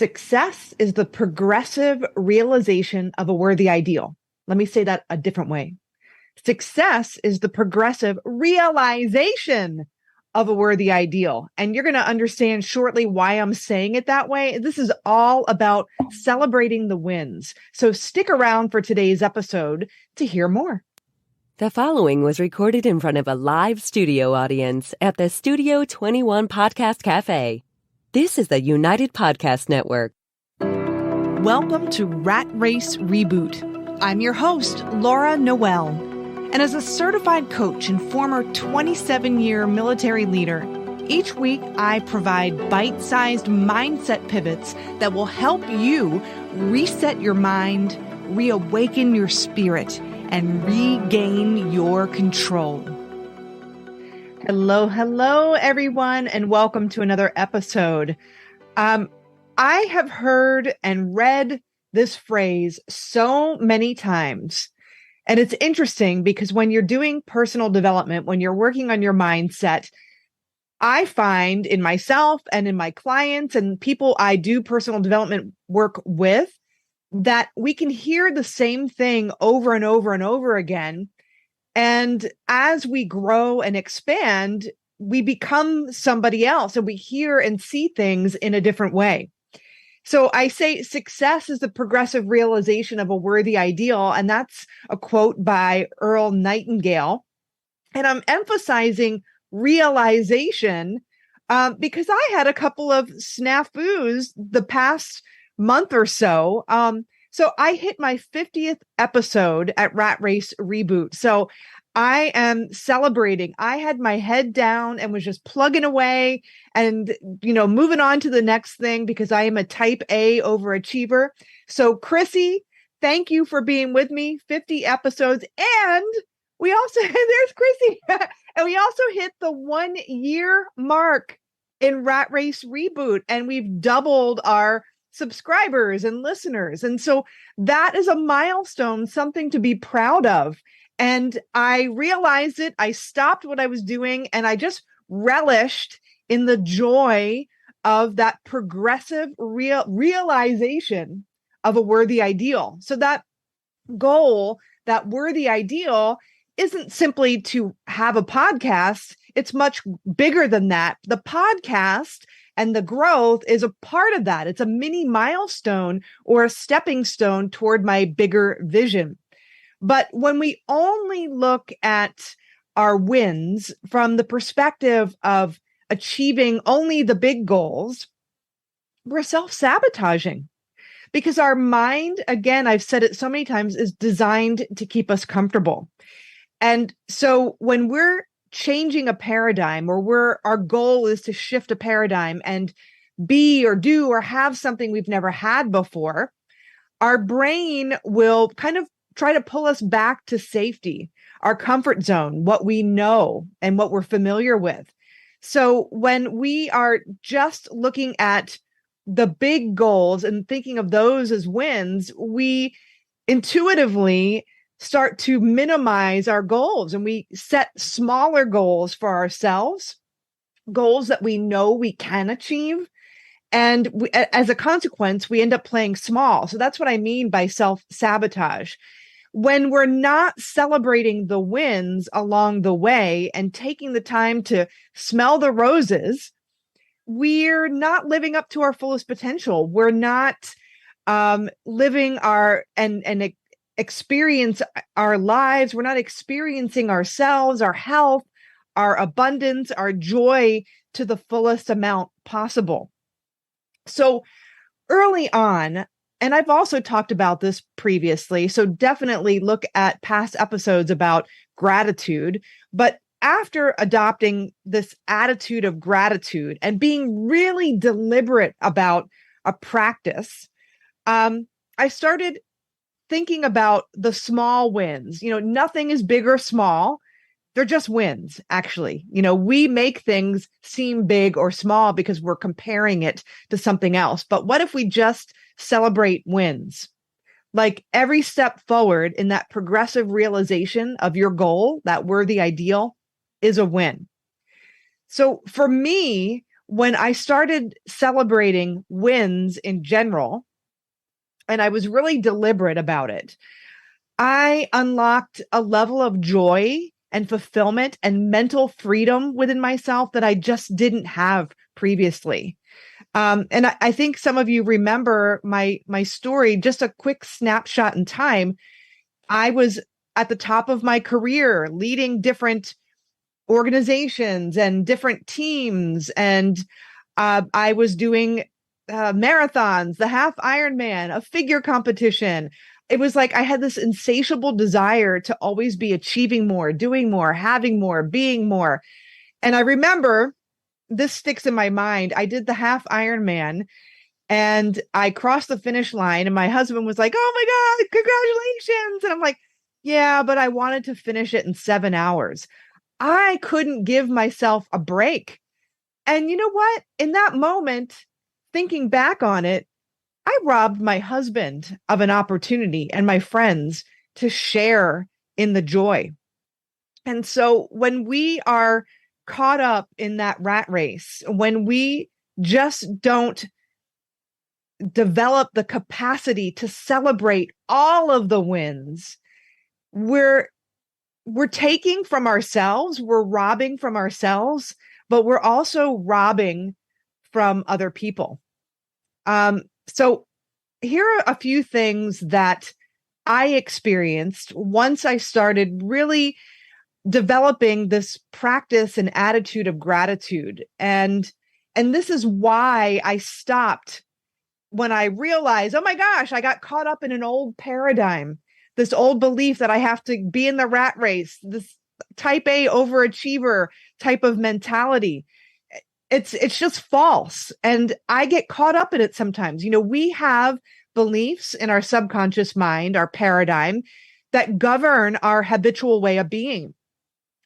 Success is the progressive realization of a worthy ideal. Let me say that a different way. Success is the progressive realization of a worthy ideal. And you're going to understand shortly why I'm saying it that way. This is all about celebrating the wins. So stick around for today's episode to hear more. The following was recorded in front of a live studio audience at the Studio 21 Podcast Cafe. This is the United Podcast Network. Welcome to Rat Race Reboot. I'm your host, Laura Noel. And as a certified coach and former 27-year military leader, each week I provide bite-sized mindset pivots that will help you reset your mind, reawaken your spirit, and regain your control. Hello, everyone, and welcome to another episode. I have heard and read this phrase so many times, and it's interesting because when you're doing personal development, when you're working on your mindset, I find in myself and in my clients and people I do personal development work with that we can hear the same thing over and over and over again. And as we grow and expand, we become somebody else and we hear and see things in a different way. So I say success is the progressive realization of a worthy ideal. And that's a quote by Earl Nightingale. And I'm emphasizing realization because I had a couple of snafus the past month or so. So I hit my 50th episode at Rat Race Reboot. So I am celebrating. I had my head down and was just plugging away and, moving on to the next thing because I am a type A overachiever. So Chrissy, thank you for being with me. 50 episodes. And we also, there's Chrissy. And we also hit the 1 year mark in Rat Race Reboot. And we've doubled our subscribers and listeners. And so that is a milestone, something to be proud of. And I realized it. I stopped what I was doing and I just relished in the joy of that progressive realization of a worthy ideal. So that goal, that worthy ideal, isn't simply to have a podcast. It's much bigger than that. The podcast and the growth is a part of that. It's a mini milestone or a stepping stone toward my bigger vision. But when we only look at our wins from the perspective of achieving only the big goals, we're self-sabotaging because our mind, again, I've said it so many times, is designed to keep us comfortable. And so when we're changing a paradigm or our goal is to shift a paradigm and be or do or have something we've never had before, our brain will kind of try to pull us back to safety, our comfort zone, what we know and what we're familiar with. So when we are just looking at the big goals and thinking of those as wins, we intuitively start to minimize our goals and we set smaller goals for ourselves, goals that we know we can achieve. And as a consequence, we end up playing small. So that's what I mean by self-sabotage. When we're not celebrating the wins along the way and taking the time to smell the roses, we're not living up to our fullest potential. We're not living and experience our lives. We're not experiencing ourselves, our health, our abundance, our joy to the fullest amount possible. So early on, and I've also talked about this previously, so definitely look at past episodes about gratitude. But after adopting this attitude of gratitude and being really deliberate about a practice, I started thinking about the small wins. Nothing is big or small. They're just wins, actually. We make things seem big or small because we're comparing it to something else. But what if we just celebrate wins? Like every step forward in that progressive realization of your goal, that worthy ideal, is a win. So for me, when I started celebrating wins in general, and I was really deliberate about it, I unlocked a level of joy and fulfillment and mental freedom within myself that I just didn't have previously. And I think some of you remember my story, just a quick snapshot in time. I was at the top of my career, leading different organizations and different teams. And I was doing marathons, the half Ironman, a figure competition. It was like I had this insatiable desire to always be achieving more, doing more, having more, being more. And I remember, this sticks in my mind, I did the half Ironman and I crossed the finish line and my husband was like, "Oh my God, congratulations." And I'm like, "Yeah, but I wanted to finish it in 7 hours." I couldn't give myself a break. And you know what? In that moment, thinking back on it, I robbed my husband of an opportunity and my friends to share in the joy. And so when we are caught up in that rat race, when we just don't develop the capacity to celebrate all of the wins, we're taking from ourselves, we're robbing from ourselves, but we're also robbing from other people. So here are a few things that I experienced once I started really developing this practice and attitude of gratitude. And this is why I stopped when I realized, oh my gosh, I got caught up in an old paradigm, this old belief that I have to be in the rat race, this type A overachiever type of mentality. It's just false. And I get caught up in it sometimes. We have beliefs in our subconscious mind, our paradigm, that govern our habitual way of being.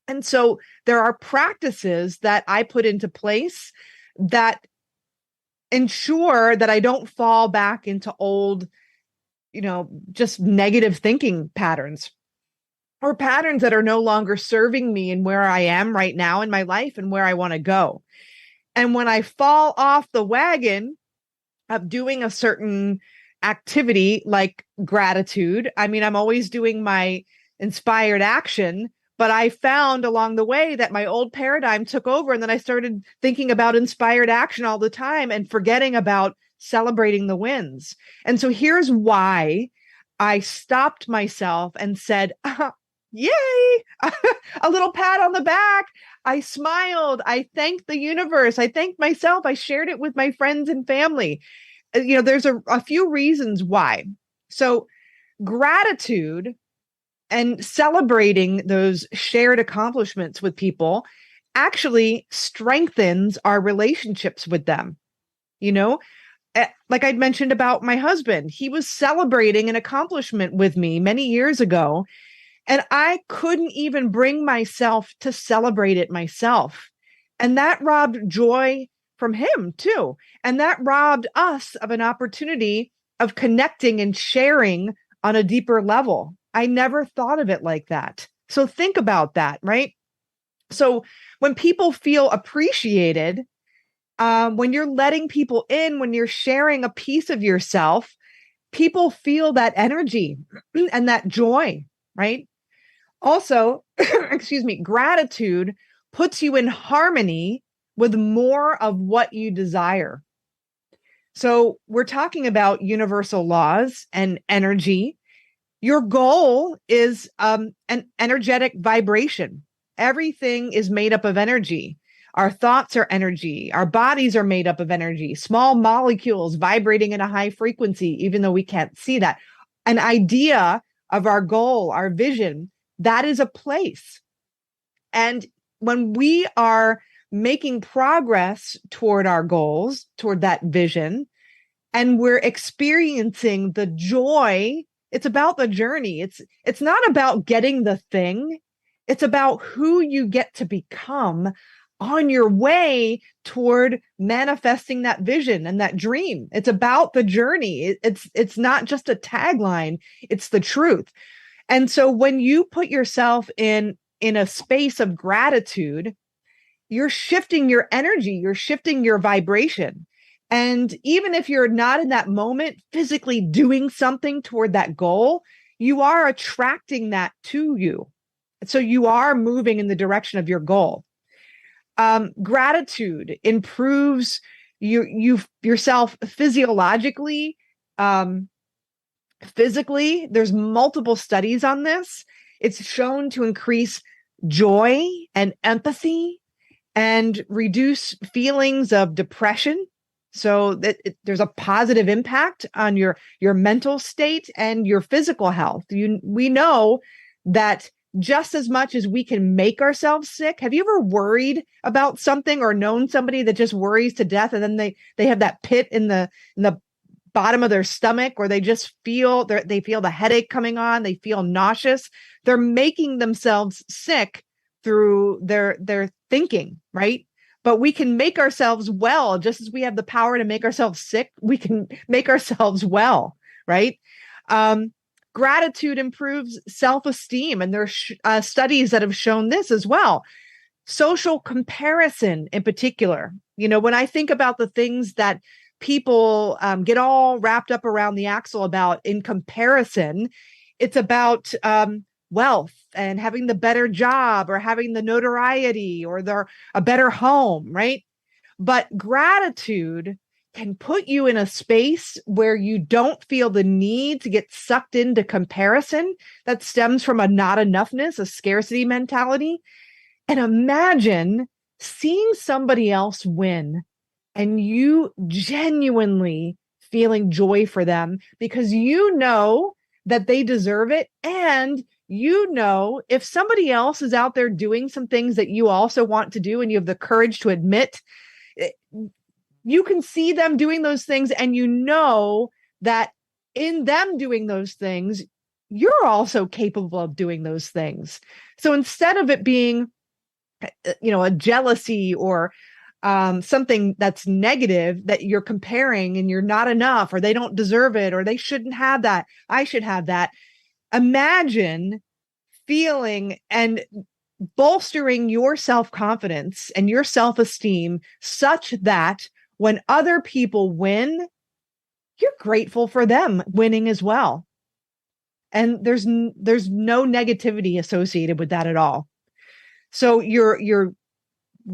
And so there are practices that I put into place that ensure that I don't fall back into old, just negative thinking patterns, or patterns that are no longer serving me and where I am right now in my life and where I want to go. And when I fall off the wagon of doing a certain activity like gratitude, I'm always doing my inspired action, but I found along the way that my old paradigm took over. And then I started thinking about inspired action all the time and forgetting about celebrating the wins. And so here's why I stopped myself and said, yay, a little pat on the back. I smiled. I thanked the universe. I thanked myself. I shared it with my friends and family. There's a few reasons why. So gratitude and celebrating those shared accomplishments with people actually strengthens our relationships with them. Like I'd mentioned about my husband, he was celebrating an accomplishment with me many years ago, and I couldn't even bring myself to celebrate it myself. And that robbed joy from him too. And that robbed us of an opportunity of connecting and sharing on a deeper level. I never thought of it like that. So think about that, right? So when people feel appreciated, when you're letting people in, when you're sharing a piece of yourself, people feel that energy and that joy, right? Also, gratitude puts you in harmony with more of what you desire. So we're talking about universal laws and energy. Your goal is an energetic vibration. Everything is made up of energy. Our thoughts are energy. Our bodies are made up of energy, small molecules vibrating in a high frequency, even though we can't see that. An idea of our goal, our vision, that is a place. And when we are making progress toward our goals, toward that vision, and we're experiencing the joy, it's about the journey. It's not about getting the thing. It's about who you get to become on your way toward manifesting that vision and that dream. It's about the journey. It's not just a tagline. It's the truth. And so when you put yourself in a space of gratitude, you're shifting your energy, you're shifting your vibration. And even if you're not in that moment physically doing something toward that goal, you are attracting that to you. So you are moving in the direction of your goal. Gratitude improves yourself physiologically, physically. There's multiple studies on this. It's shown to increase joy and empathy and reduce feelings of depression. So that there's a positive impact on your mental state and your physical health. We know that just as much as we can make ourselves sick. Have you ever worried about something or known somebody that just worries to death, and then they have that pit in the bottom of their stomach, or they just feel they feel the headache coming on, they feel nauseous? They're making themselves sick through their thinking, right? But we can make ourselves well. Just as we have the power to make ourselves sick, we can make ourselves well, right? Gratitude improves self-esteem, and there are studies that have shown this as well. Social comparison in particular. When I think about the things that people get all wrapped up around the axle about in comparison, it's about wealth and having the better job or having the notoriety or a better home, right? But gratitude can put you in a space where you don't feel the need to get sucked into comparison that stems from a not enoughness, a scarcity mentality. And imagine seeing somebody else win and you genuinely feeling joy for them because you know that they deserve it. And if somebody else is out there doing some things that you also want to do and you have the courage to admit, you can see them doing those things, and you know that in them doing those things, you're also capable of doing those things. So instead of it being, a jealousy or something that's negative that you're comparing and you're not enough, or they don't deserve it, or they shouldn't have that, I should have that. Imagine feeling and bolstering your self-confidence and your self-esteem such that when other people win, you're grateful for them winning as well. And there's no negativity associated with that at all. So you're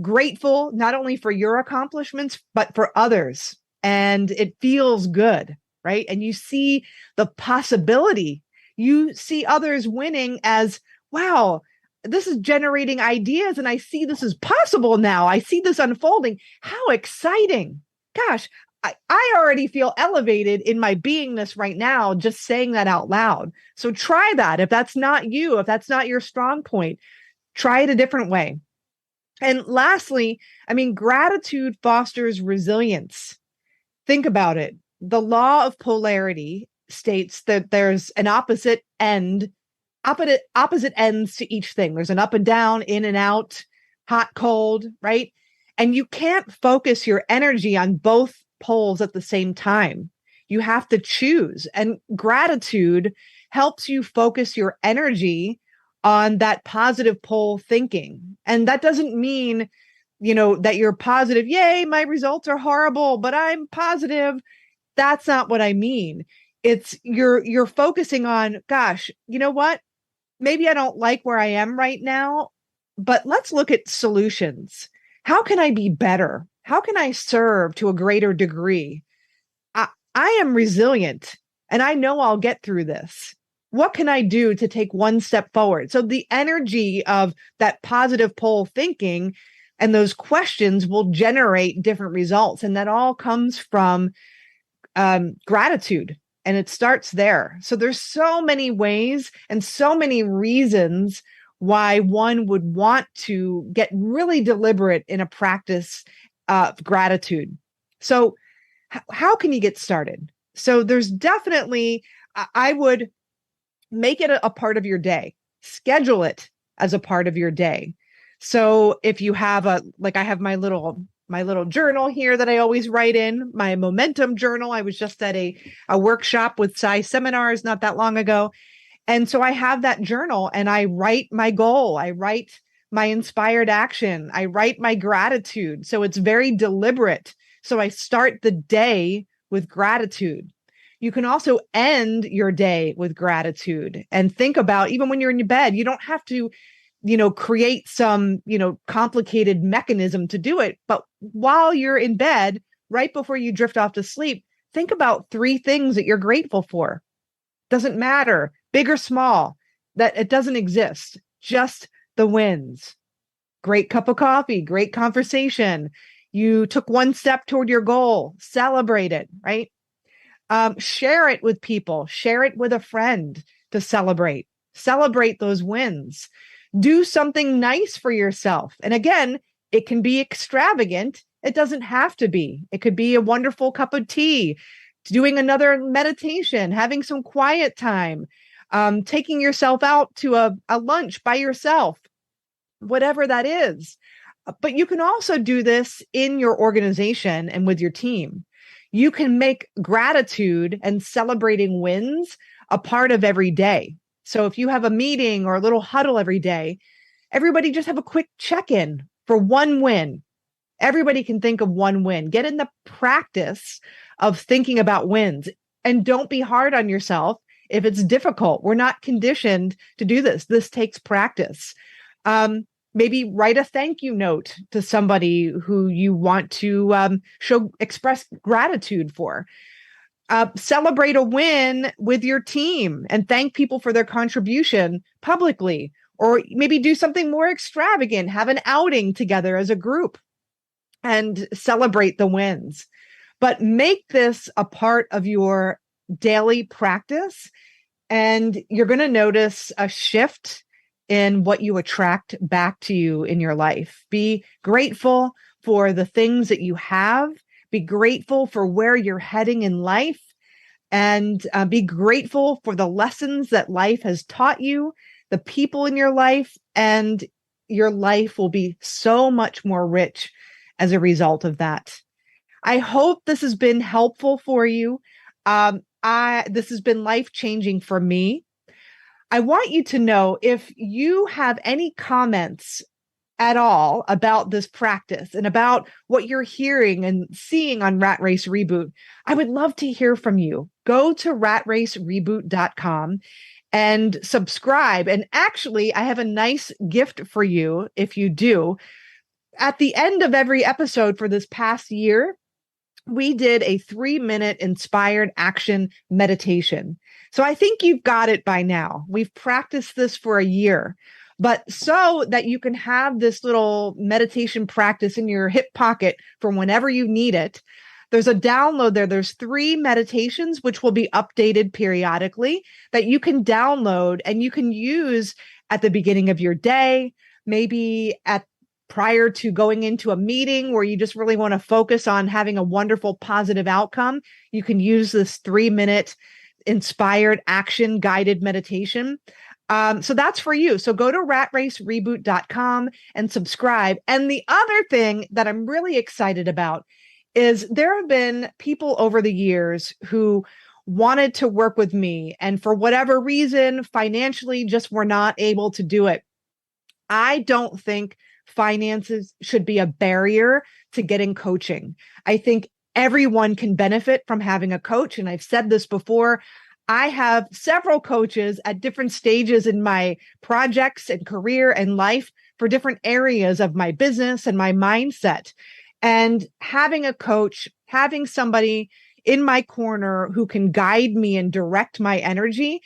grateful not only for your accomplishments, but for others. And it feels good, right? And you see the possibility. You see others winning as, wow, this is generating ideas, and I see this is possible now. I see this unfolding. How exciting. Gosh, I already feel elevated in my beingness right now, just saying that out loud. So try that. If that's not you, if that's not your strong point, try it a different way. And lastly, gratitude fosters resilience. Think about it. The law of polarity states that there's an opposite ends to each thing. There's an up and down, in and out, hot, cold, right? And you can't focus your energy on both poles at the same time. You have to choose. And gratitude helps you focus your energy on that positive pole thinking. And that doesn't mean, that you're positive. Yay, my results are horrible, but I'm positive. That's not what I mean. It's you're focusing on, gosh, you know what? Maybe I don't like where I am right now, but let's look at solutions. How can I be better? How can I serve to a greater degree? I am resilient, and I know I'll get through this. What can I do to take one step forward? So the energy of that positive pole thinking and those questions will generate different results. And that all comes from gratitude. And it starts there. So there's so many ways and so many reasons why one would want to get really deliberate in a practice of gratitude. So how can you get started? So there's definitely, I would make it a part of your day. Schedule it as a part of your day. So if you have I have my little journal here that I always write in, my momentum journal. I was just at a workshop with Sai Seminars not that long ago. And so I have that journal and I write my goal. I write my inspired action. I write my gratitude. So it's very deliberate. So I start the day with gratitude. You can also end your day with gratitude and think about, even when you're in your bed, you don't have to, create some, complicated mechanism to do it. But while you're in bed, right before you drift off to sleep, think about 3 things that you're grateful for. Doesn't matter, big or small, that it doesn't exist. Just the wins. Great cup of coffee, great conversation. You took one step toward your goal. Celebrate it, right? Share it with people. Share it with a friend to celebrate. Celebrate those wins. Do something nice for yourself. And again, it can be extravagant. It doesn't have to be. It could be a wonderful cup of tea, doing another meditation, having some quiet time, taking yourself out to a lunch by yourself, whatever that is. But you can also do this in your organization and with your team. You can make gratitude and celebrating wins a part of every day. So if you have a meeting or a little huddle every day, everybody just have a quick check-in for one win. Everybody can think of one win. Get in the practice of thinking about wins, and don't be hard on yourself if it's difficult. We're not conditioned to do this. This takes practice. Maybe write a thank you note to somebody who you want to express gratitude for. Celebrate a win with your team and thank people for their contribution publicly, or maybe do something more extravagant, have an outing together as a group and celebrate the wins. But make this a part of your daily practice, and you're going to notice a shift in what you attract back to you in your life. Be grateful for the things that you have. Be grateful for where you're heading in life, and be grateful for the lessons that life has taught you, the people in your life, and your life will be so much more rich as a result of that. I hope this has been helpful for you. This has been life-changing for me. I want you to know, if you have any comments at all about this practice and about what you're hearing and seeing on Rat Race Reboot, I would love to hear from you. Go to ratracereboot.com and subscribe. And actually, I have a nice gift for you if you do. At the end of every episode for this past year, we did a 3-minute inspired action meditation. So I think you've got it by now. We've practiced this for a year, but so that you can have this little meditation practice in your hip pocket for whenever you need it, there's a download there. There's 3 meditations, which will be updated periodically, that you can download and you can use at the beginning of your day, maybe prior to going into a meeting where you just really want to focus on having a wonderful positive outcome. You can use this 3-minute inspired action guided meditation. So that's for you. So go to ratracereboot.com and subscribe. And the other thing that I'm really excited about is there have been people over the years who wanted to work with me, and for whatever reason, financially just were not able to do it. I don't think finances should be a barrier to getting coaching. I think everyone can benefit from having a coach. And I've said this before, I have several coaches at different stages in my projects and career and life for different areas of my business and my mindset. And having a coach, having somebody in my corner who can guide me and direct my energy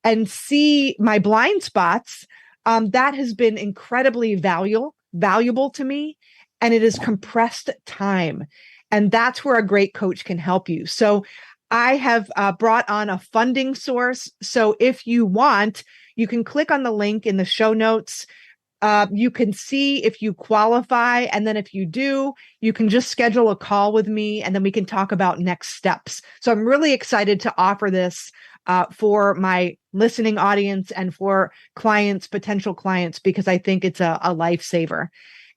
and see my blind spots, that has been incredibly valuable to me. And it is compressed time. And that's where a great coach can help you. So I have brought on a funding source. So if you want, you can click on the link in the show notes. You can see if you qualify. And then if you do, you can just schedule a call with me and then we can talk about next steps. So I'm really excited to offer this for my listening audience and for clients, potential clients, because I think it's a lifesaver.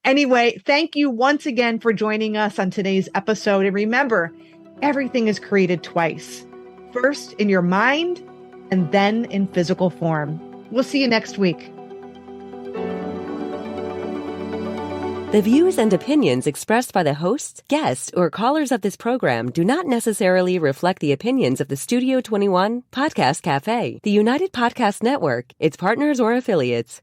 Anyway, thank you once again for joining us on today's episode. And remember, everything is created twice. First in your mind and then in physical form. We'll see you next week. The views and opinions expressed by the hosts, guests, or callers of this program do not necessarily reflect the opinions of the Studio 21 Podcast Cafe, the United Podcast Network, its partners, or affiliates.